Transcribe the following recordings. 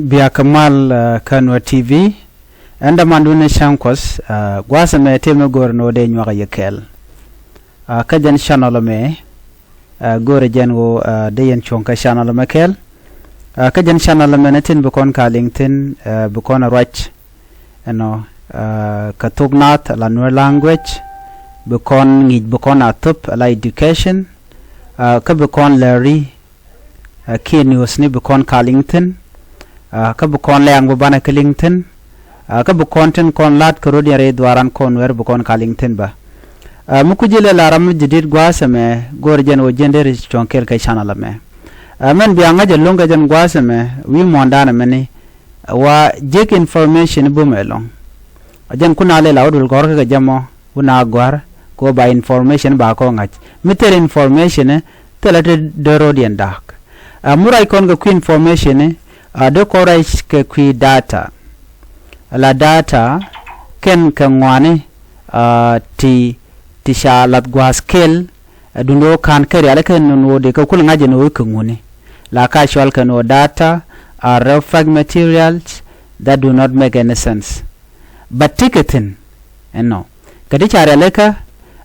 biya kamal kanwa TV anda mandune shankos gwasa me teme gor no de nywa yekel kajan channel me gore jen wo de yen chonka channel me kel kajan channel me netin bukon ka LinkedIn bukon rach no ka Thok Naath la Nuer language bukon ngij bukon atup la education ka bukon Larry ki news ni bukon ka LinkedIn ka bukon lang bana ka LinkedIn ka bukon ten kon lat ko rodi re dwaran kon wer bukon ka LinkedIn ba mukujile laram jidid gwasa me gorjen o jender chonkel ka channel me men bianga je longa jen gwasa me wi mondana meni wa jek information bumelong ajan kuna le lawdul gor ka jamo una gwar ko ba information ba ko ngach miter information telate de rodian dak murai kon ga ku information de korai ke ku data la data ken ka ngwane ti sha lat gwa skill dundo kan kare ala ken no de ka kul ngaje no ku ngune la ka shwal kan no data are rough materials that do not make any sense but ticketing no kadi chare leka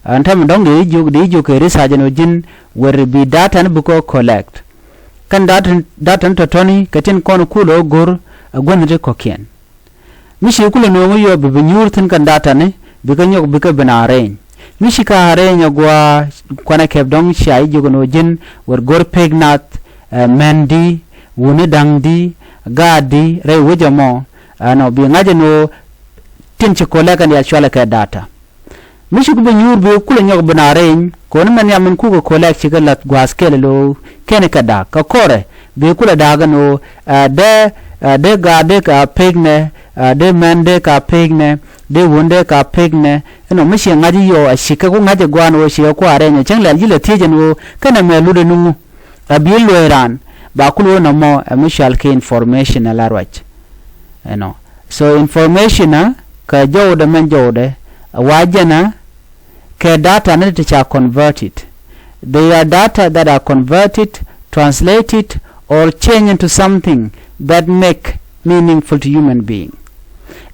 antam dong di ju ke research no jin where be data and buko collect kan data to toni katin kon kulo gor gonre ko ken mishi kulo no yo be nyur tin kan data ne be kan yo be ka binare mishi ka hare nya gwa kwana ke dong shai ju no jin where gor pegnat mendi woni dangdi gadi re wujamo no bi ngaje no tin ci ko lekan ya chwala ka data mishi ku be nyur be kulo nyo binare ko ne man ya man ku ko collect ci galat gwa skele lo kene kada ka kore be kula daga no de gade ka pegne de mende ka pegne de wonde ka pegne no mishi ngaji yo ashika ko ngaje gwano shi ko arenya changla jile tije no kana me lude nungu abil loiran ba kulo no mo mishal ke information ala rach so information ka jowde men jowde wajana ke data ne to converted. They are data that are converted, translated, or changed into something that make meaningful to human being.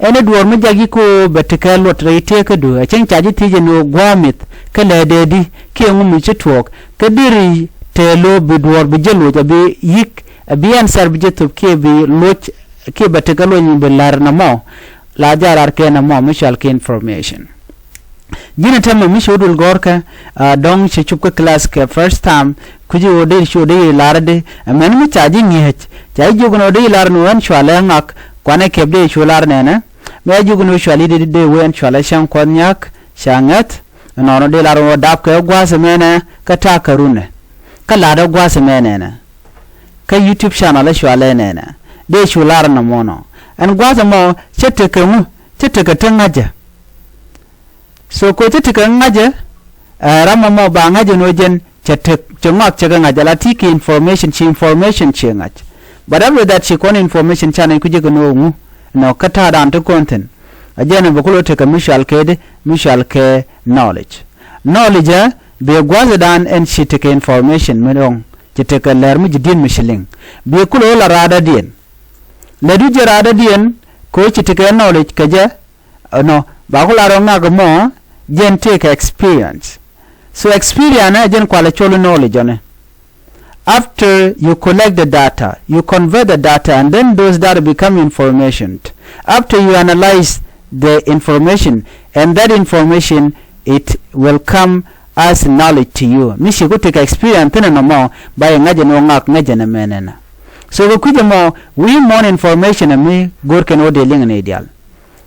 Ene duor me jagi ko betikal lot rete ka do a chen chaji tije no gwamit ka lededi ke ngum chitwok ka diri telo bidwor bijelo jabe yik bi answer bijetop ke bi loch ke betikalo nyimbe lar na mo la jarar ke na mo mishal ke information jina tamma mishodul gorka dong che chupka class ke first time kuji ode shode larde men mi chaji ngih chai jugno de lar no an chwala ngak kwane kebde chular nena me jugno chwali de wen chwala sham konyak shangat no de lar no dap ke gwase mena ka takarune ka lada gwase mena ka YouTube channel chwala nena de chular na mono an gwase mo chete ka tangaja so ko tete kan ngaje rama mo ba ngaje no jen chete chongak chega ngaje la tiki information chingach but after that she kon information channel kuje no ngu no kata dan to content ajena bokulo te ka mishal ke knowledge be gwaze dan en she take information menong chete ka ler mu jidin mishiling be kulo la rada dien le du rada dien ko chete ka knowledge kaje no ba kula ronga go mo jen take experience so experience jen kwala cholo knowledge on after you collect the data you convert the data and then those data become information after you analyze the information and that information it will come as knowledge to you mishi go take experience tena no mo by ngaje no ngak ngaje na menena so go kuje mo we more information me gor ken ode ling ne ideal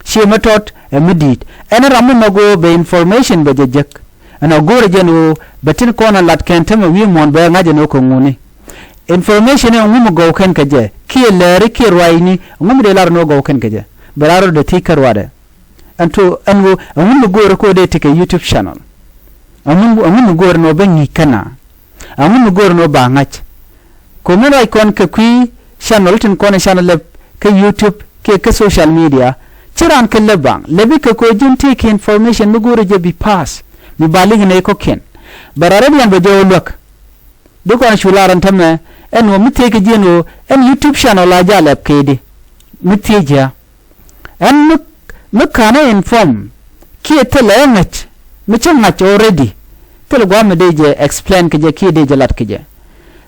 she method immediate ene ramu nago be information be jejek ana gore jeno betin kona lat kentama wi mon be ngaje no ko nguni information e ngum go ken kaje ki leri ki raini ngum de lar no go ken kaje bararo de tikar wade anto anwo ngum gore ko de tike YouTube channel ngum gore no be ni kana ngum gore no ba ngach ko mena ikon ke kwi channel tin kona channel ke YouTube ke social media chiran ke lebang lebi ke ko jinti ke information mugure je bi pass mi balig ne ko ken barare bian be jo lok do ko shularan tamme en wo miteke jeno en YouTube channel la jalep kede mitija en mukana inform ki tele ngach michangach already tele gwa medeje explain kije ki deje lat kije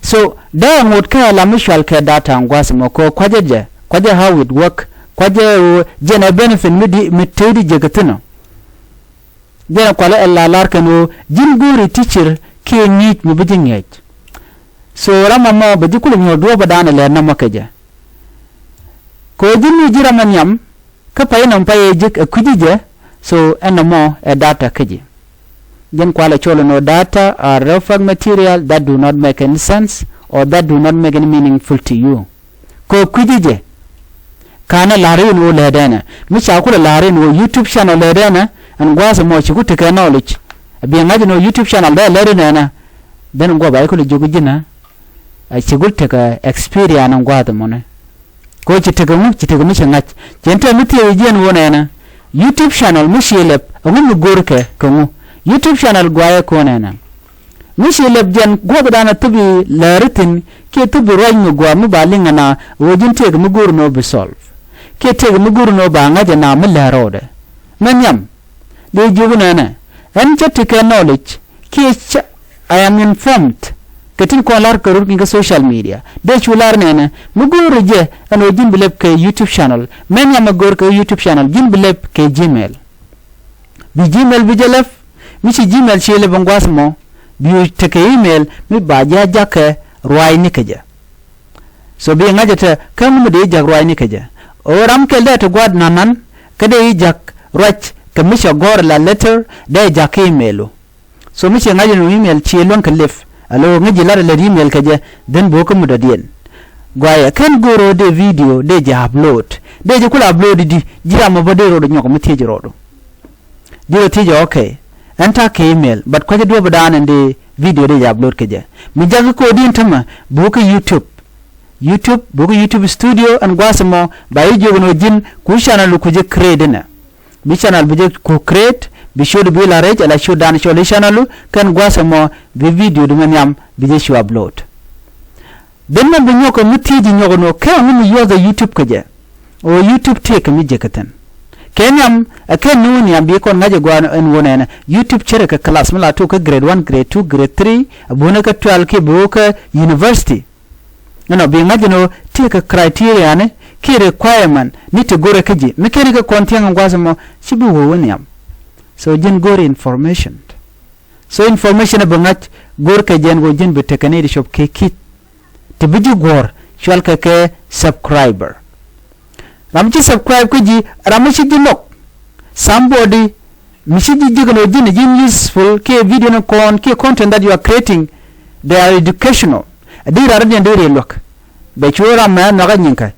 so da ngot ka la mishal ka data ngwas mo ko kwaje how it work kwaje jena benefit mitedi je gatino jena kwala ella lar kanu jinguri teacher ke nit mi bijingej so rama mo bajikulu mo do badana le na makaje ko jinni jira manyam ka payna paye jik kujije so enamo a data kaji jen kwala cholo no data are referred material that do not make any sense or that do not make any meaningful to you ko kujije kana lare no ledana mi cha kula lare no YouTube channel ledana an gwasa mo chi kutika knowledge bi ngaji no YouTube channel da ledana den go ba ko jogu jina a chi gultaka experience an gwada mone ko chi tega mu changach jenta muti jen wona na YouTube channel mushilep ngum gorke ko YouTube channel gwaya ko nana mushilep jen gobdana tubi laritin ke tubi roñ gwa mu balinga na wojin tega mu gurno be solve ke tega mu gurno ba ngaje na mu larode menyam de juguna na en chatika knowledge ke I am informed katin ko lar karur kinga social media de chular nena muguru je ano jin bilep ke YouTube channel men ya magor ke YouTube channel jin bilep ke Gmail bi Gmail bi jelef mi ci Gmail ci le bangwas mo bi te ke email mi ba ja jake roi ni keja so bi ngajata kam mu de jag roi ni keja o ram ke le to god nanan ke de jak roch ke mi gor la letter de jak email so mi ci ngajano email ci lon ke lef alo ngi lar le email kaje den boko mu da dien gwaya kan goro de video de ja upload de je kula upload di jira mo bode ro do nyoko mu teje ro do jiro teje okay enta ke email but kwaje do badana de video de ja upload kaje mi jaga ko din tama boko YouTube boko YouTube studio an gwasamo bayi jogono jin ku channel ku je create na bi channel bi je ku create bi should be la rage ala should dan show channel kan gwasamo bi video dum nyam bi je show upload den na bi nyoko mutiji nyoko no ka mu use YouTube kaje o YouTube take mi je katan kenyam akan nuni ambi ko ngaje gwano en wonena YouTube chere ka class mala to ka grade 1 grade 2 grade 3 abuna ka 12 ke boka university no bi ngaje no take criteria ne ki requirement ni to gore kaje mi kene ka content ngwasamo sibi wo woniam so jin gore information so information abangach gor ka jen go jin betekane di shop ke kit te biji gor shwal ka ke subscriber ramchi subscribe ko ji ramachi dinok somebody mishiji jigno jin useful ke video no ke content that you are creating they are educational adira radin dere look be chura ma na ganyinka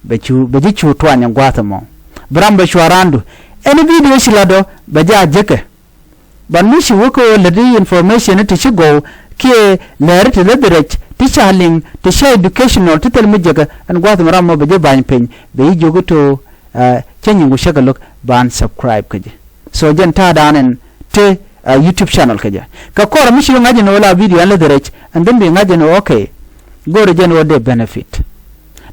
be ji chutwa nya gwata mo bram be chwarandu any video silado baja jeke banushi woko ledi information to chigo ke ler to leverage teaching to share educational to tell me jaga and gwata maramo baje ban pen be jogo to changingu shaga look ban subscribe kaje so jen ta danen te YouTube channel kaje ka kora mishi ngaje no la video and leverage and then be ngaje no okay go jen what the benefit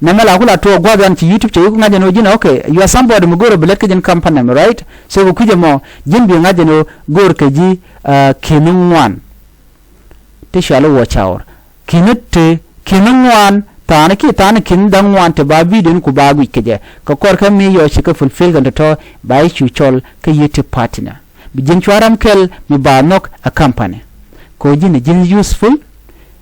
namala kula to gwaga nti YouTube che yuko ngaje no jina okay you are somebody mugoro black jen company right so kuje mo jin bi ngaje no gor kaji kinungwan te shalo watch hour kinette kinungwan tane kin dangwan te ba video ku ba gwi keje ka kor ka mi yo shika fulfill gan to ba chu chol ka YouTube partner bi jin chwaram kel mi ba nok a company ko jin useful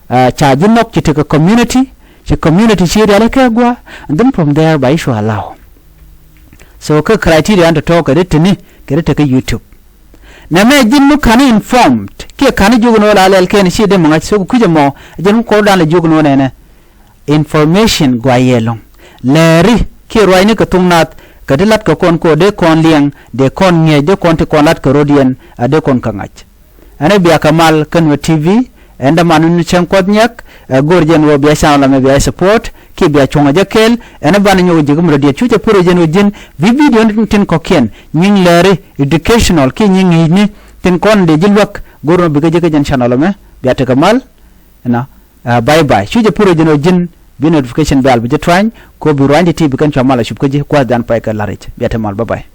cha jin nok te ka community share ala ka gwa and then from there by show allow so ka criteria and to ka ritini ka ka YouTube na me jin mu kan informed ke kan jogono la al ken shi de mo ngati so ku jamo jin ko dan la jogono ne information gwa yelong leri ke roine ka tungnat ka dilat ka kon ko de kon liang de kon nge de kon te kon lat ka rodien de kon kangach ane biya kamal kan TV enda manunu chen kodnyak gorjen wo biya sala me biya support ki biya chonga jakel ena bana nyogo jigum radio chuche projen wojin video tin ko ken nying lere educational ki nying ni tin kon de jilwak gorno biga jege jen channel me biya te kamal na bye bye chuche projen wojin bi notification bell bi try ko bi rwandi ti bi kan chamala shub ko je kwa dan pa ka larich biata mal bye bye